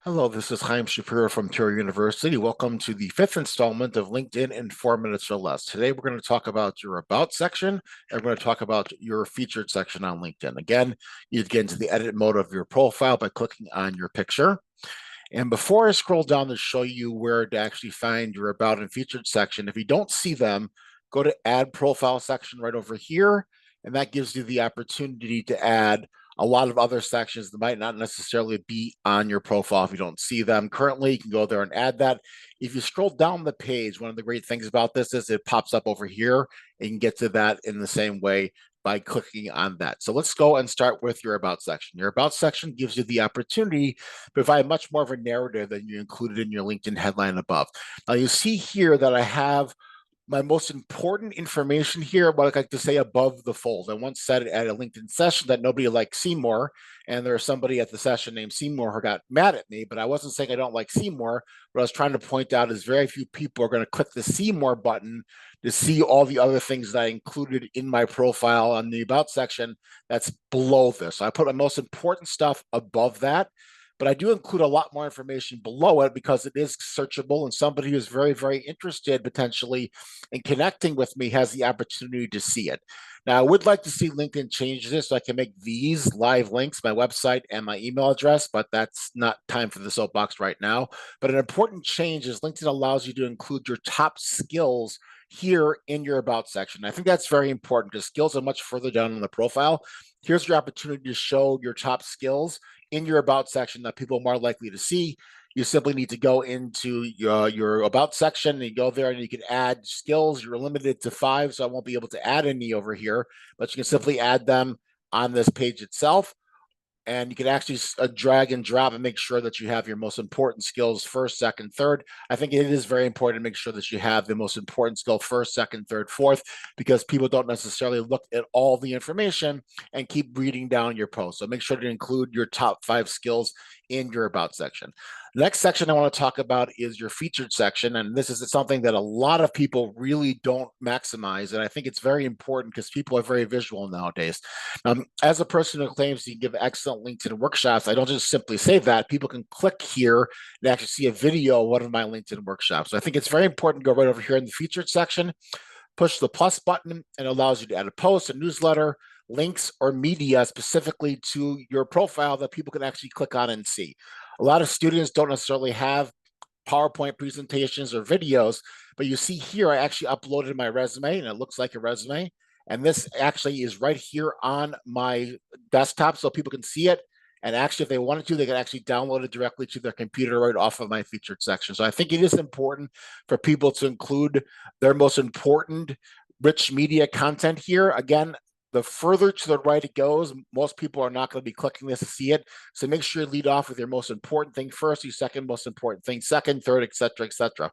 Hello, this is Chaim Shapiro from Touro University. Welcome to the fifth installment of LinkedIn in 4 minutes or less. Today, we're going to talk about your About section, and we're going to talk about your Featured section on LinkedIn. Again, you get into the edit mode of your profile by clicking on your picture. And before I scroll down to show you where to actually find your About and Featured section, if you don't see them, go to Add Profile section right over here, and that gives you the opportunity to add a lot of other sections that might not necessarily be on your profile if you don't see them currently. You can go there and add that. If you scroll down the page, one of the great things about this is it pops up over here, and you can get to that in the same way by clicking on that. So let's go and start with your About section. Your About section gives you the opportunity to provide much more of a narrative than you included in your LinkedIn headline above. Now you see here that I have my most important information here, what I like to say above the fold. I once said at a LinkedIn session that nobody liked Seymour, and there's somebody at the session named Seymour who got mad at me, but I wasn't saying I don't like Seymour. What I was trying to point out is very few people are going to click the Seymour button to see all the other things that I included in my profile on the About section that's below this. So I put my most important stuff above that, but I do include a lot more information below it because it is searchable, and somebody who's very, very interested potentially in connecting with me has the opportunity to see it. Now, I would like to see LinkedIn change this so I can make these live links, my website and my email address, but that's not time for the soapbox right now. But an important change is LinkedIn allows you to include your top skills here in your About section. I think that's very important because skills are much further down in the profile. Here's your opportunity to show your top skills in your About section that people are more likely to see. You simply need to go into your About section, and you go there and you can add skills. You're limited to 5, so I won't be able to add any over here, but you can simply add them on this page itself. And you can actually drag and drop and make sure that you have your most important skills first, second, third. I think it is very important to make sure that you have the most important skill first, second, third, fourth, because people don't necessarily look at all the information and keep reading down your post. So make sure to include your top 5 skills in your About section. The next section I want to talk about is your Featured section. And this is something that a lot of people really don't maximize. And I think it's very important because people are very visual nowadays. As a person who claims to give excellent LinkedIn workshops, I don't just simply say that. People can click here and actually see a video of one of my LinkedIn workshops. So I think it's very important to go right over here in the Featured section, push the plus button, and it allows you to add a post, a newsletter, links, or media specifically to your profile that people can actually click on and see. A lot of students don't necessarily have PowerPoint presentations or videos, but you see here, I actually uploaded my resume and it looks like a resume. And this actually is right here on my desktop so people can see it. And actually, if they wanted to, they could actually download it directly to their computer right off of my Featured section. So I think it is important for people to include their most important rich media content here. Again, the further to the right it goes, most people are not going to be clicking this to see it. So make sure you lead off with your most important thing first, your second most important thing second, third, et cetera, et cetera.